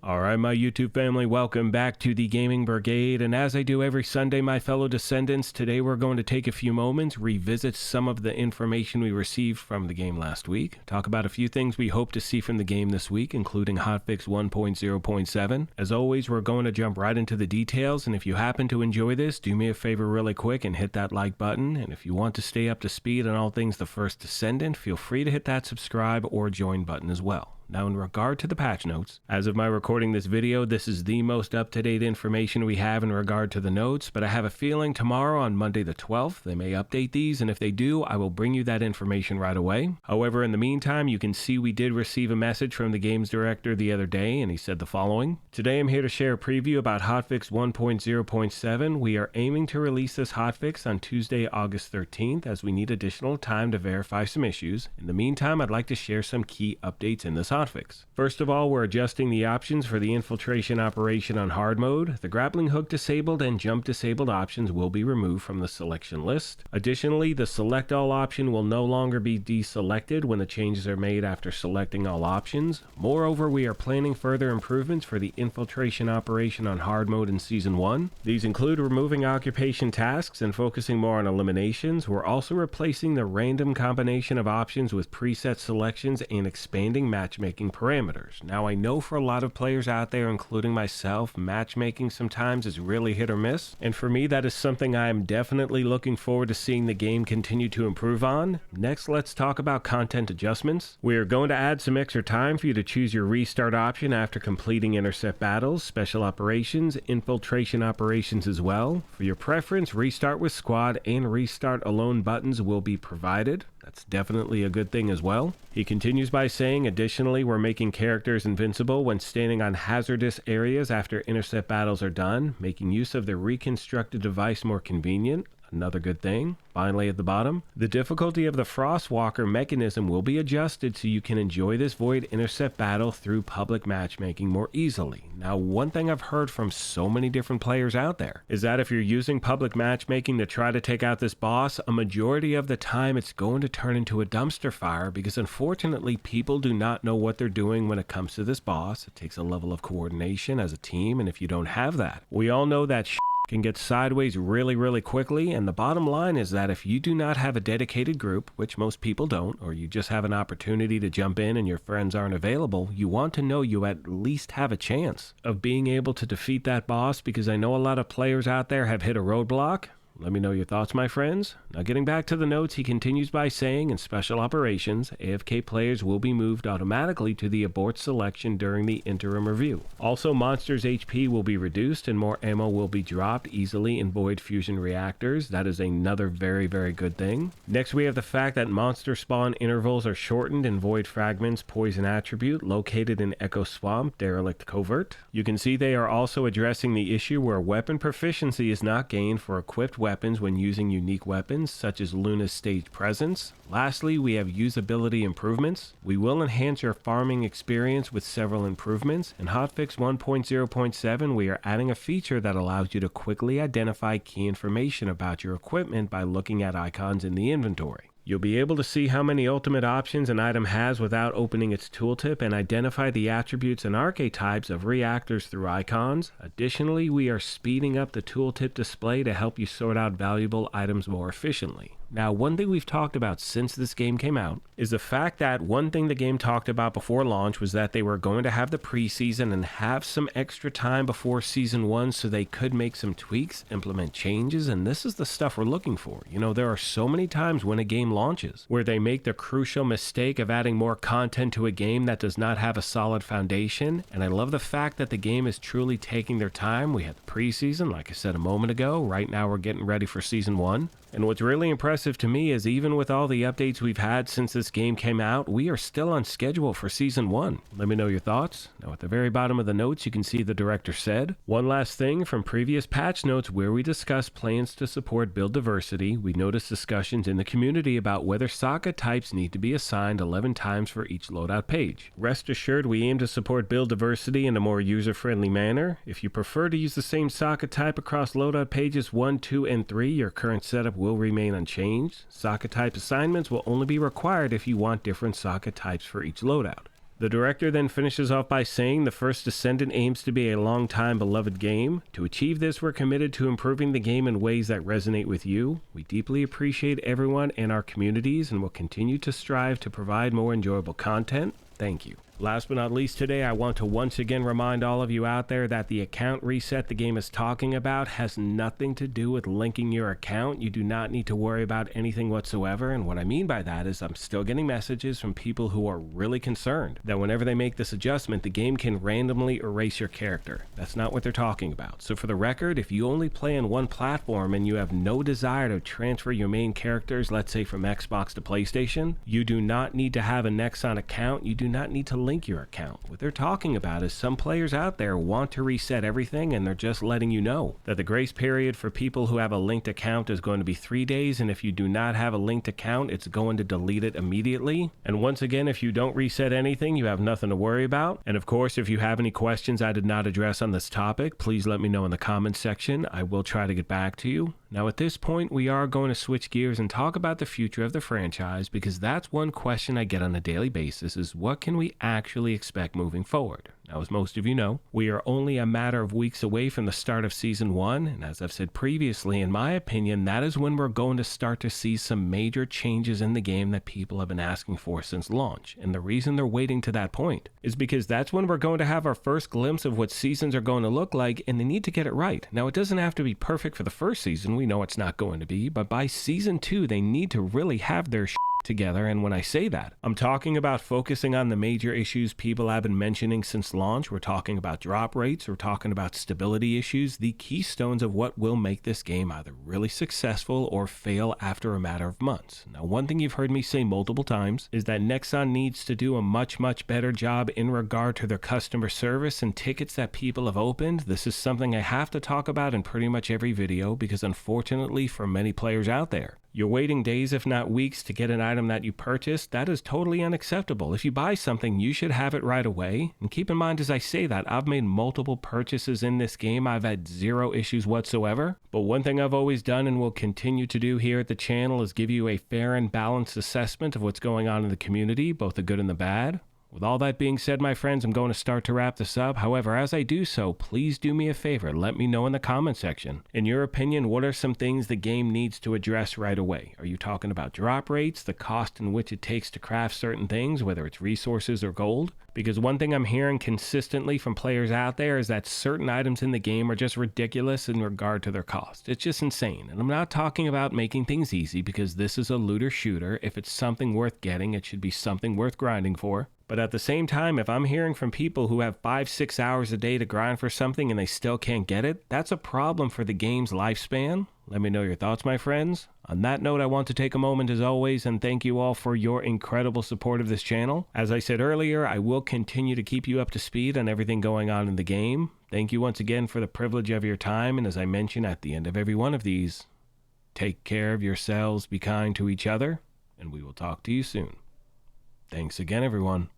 Alright, my YouTube family, welcome back to the Gaming Brigade, and as I do every Sunday, my fellow Descendants, today we're going to take a few moments, revisit some of the information we received from the game last week, talk about a few things we hope to see from the game this week, including hotfix 1.0.7. As always, we're going to jump right into the details, and if you happen to enjoy this, do me a favor really quick and hit that like button, and if you want to stay up to speed on all things The First Descendant, feel free to hit that subscribe or join button as well. Now, in regard to the patch notes, as of my recording this video, this is the most up-to-date information we have in regard to the notes, but I have a feeling tomorrow on Monday the 12th, they may update these, and if they do, I will bring you that information right away. However, in the meantime, you can see we did receive a message from the games director the other day, and he said the following. Today I'm here to share a preview about hotfix 1.0.7. We are aiming to release this hotfix on Tuesday, August 13th, as we need additional time to verify some issues. In the meantime, I'd like to share some key updates in this hotfix. First of all, we're adjusting the options for the infiltration operation on hard mode. The grappling hook disabled and jump disabled options will be removed from the selection list. Additionally, the select all option will no longer be deselected when the changes are made after selecting all options. Moreover, we are planning further improvements for the infiltration operation on hard mode in Season 1. These include removing occupation tasks and focusing more on eliminations. We're also replacing the random combination of options with preset selections and expanding matchmaking parameters. Now, I know for a lot of players out there, including myself, matchmaking sometimes is really hit or miss, and for me that is something I am definitely looking forward to seeing the game continue to improve on. Next, let's talk about content adjustments. We are going to add some extra time for you to choose your restart option after completing intercept battles, special operations, infiltration operations as well. For your preference, restart with squad and restart alone buttons will be provided. That's definitely a good thing as well. He continues by saying, additionally, we're making characters invincible when standing on hazardous areas after intercept battles are done, making use of the reconstructed device more convenient. Another good thing. Finally, at the bottom, the difficulty of the Frostwalker mechanism will be adjusted so you can enjoy this void intercept battle through public matchmaking more easily. Now, one thing I've heard from so many different players out there is that if you're using public matchmaking to try to take out this boss, a majority of the time it's going to turn into a dumpster fire because unfortunately people do not know what they're doing when it comes to this boss. It takes a level of coordination as a team, and if you don't have that, we all know that can get sideways really quickly, and the bottom line is that if you do not have a dedicated group, which most people don't, or you just have an opportunity to jump in and your friends aren't available, you want to know you at least have a chance of being able to defeat that boss, because I know a lot of players out there have hit a roadblock. Let me know your thoughts, my friends. Now, getting back to the notes, he continues by saying, in special operations, AFK players will be moved automatically to the abort selection during the interim review. Also, monsters' HP will be reduced and more ammo will be dropped easily in void fusion reactors. That is another very good thing. Next, we have the fact that monster spawn intervals are shortened in void fragments poison attribute located in Echo Swamp derelict covert. You can see they are also addressing the issue where weapon proficiency is not gained for equipped weapons when using unique weapons such as Luna's stage presence. Lastly, we have usability improvements. We will enhance your farming experience with several improvements. In hotfix 1.0.7, we are adding a feature that allows you to quickly identify key information about your equipment by looking at icons in the inventory. You'll be able to see how many ultimate options an item has without opening its tooltip and identify the attributes and archetypes of reactors through icons. Additionally, we are speeding up the tooltip display to help you sort out valuable items more efficiently. Now, one thing we've talked about since this game came out is the fact that one thing the game talked about before launch was that they were going to have the preseason and have some extra time before Season 1 so they could make some tweaks, implement changes, and this is the stuff we're looking for. You know, there are so many times when a game launches where they make the crucial mistake of adding more content to a game that does not have a solid foundation, and I love the fact that the game is truly taking their time. We had the preseason, like I said a moment ago. Right now we're getting ready for Season 1. And what's really impressive to me is even with all the updates we've had since this game came out, we are still on schedule for Season 1. Let me know your thoughts. Now, at the very bottom of the notes, you can see the director said, one last thing from previous patch notes where we discussed plans to support build diversity, we noticed discussions in the community about whether socket types need to be assigned 11 times for each loadout page. Rest assured, we aim to support build diversity in a more user-friendly manner. If you prefer to use the same socket type across loadout pages 1, 2, and 3, your current setup will remain unchanged. Socket type assignments will only be required if you want different socket types for each loadout. The director then finishes off by saying The First Descendant aims to be a long-time beloved game. To achieve this, we're committed to improving the game in ways that resonate with you. We deeply appreciate everyone and our communities and will continue to strive to provide more enjoyable content. Thank you. Last but not least today, I want to once again remind all of you out there that the account reset the game is talking about has nothing to do with linking your account. You do not need to worry about anything whatsoever. And what I mean by that is I'm still getting messages from people who are really concerned that whenever they make this adjustment, the game can randomly erase your character. That's not what they're talking about. So for the record, if you only play on one platform and you have no desire to transfer your main characters, let's say from Xbox to PlayStation, you do not need to have a Nexon account. You do not need to link your account. What they're talking about is some players out there want to reset everything, and they're just letting you know that the grace period for people who have a linked account is going to be 3 days, and if you do not have a linked account, it's going to delete it immediately. And once again, if you don't reset anything, you have nothing to worry about. And of course, if you have any questions I did not address on this topic, please let me know in the comments section. I will try to get back to you. Now at this point, we are going to switch gears and talk about the future of the franchise, because that's one question I get on a daily basis is what can we actually expect moving forward? Now, as most of you know, we are only a matter of weeks away from the start of Season 1, and as I've said previously, in my opinion, that is when we're going to start to see some major changes in the game that people have been asking for since launch. And the reason they're waiting to that point is because that's when we're going to have our first glimpse of what seasons are going to look like, and they need to get it right. Now, it doesn't have to be perfect for the first season, we know it's not going to be, but by Season 2, they need to really have their together. And when I say that, I'm talking about focusing on the major issues people have been mentioning since launch. We're talking about drop rates, we're talking about stability issues, the keystones of what will make this game either really successful or fail after a matter of months. Now, one thing you've heard me say multiple times is that Nexon needs to do a much better job in regard to their customer service and tickets that people have opened. This is something I have to talk about in pretty much every video because unfortunately for many players out there, you're waiting days, if not weeks, to get an item that you purchased. That is totally unacceptable. If you buy something, you should have it right away. And keep in mind, as I say that, I've made multiple purchases in this game. I've had zero issues whatsoever. But one thing I've always done and will continue to do here at the channel is give you a fair and balanced assessment of what's going on in the community, both the good and the bad. With all that being said, my friends, I'm going to start to wrap this up. However, as I do so, please do me a favor. Let me know in the comment section. In your opinion, what are some things the game needs to address right away? Are you talking about drop rates, the cost in which it takes to craft certain things, whether it's resources or gold? Because one thing I'm hearing consistently from players out there is that certain items in the game are just ridiculous in regard to their cost. It's just insane. And I'm not talking about making things easy because this is a looter shooter. If it's something worth getting, it should be something worth grinding for. But at the same time, if I'm hearing from people who have 5-6 hours a day to grind for something and they still can't get it, that's a problem for the game's lifespan. Let me know your thoughts, my friends. On that note, I want to take a moment as always and thank you all for your incredible support of this channel. As I said earlier, I will continue to keep you up to speed on everything going on in the game. Thank you once again for the privilege of your time, and as I mention at the end of every one of these, take care of yourselves, be kind to each other, and we will talk to you soon. Thanks again, everyone.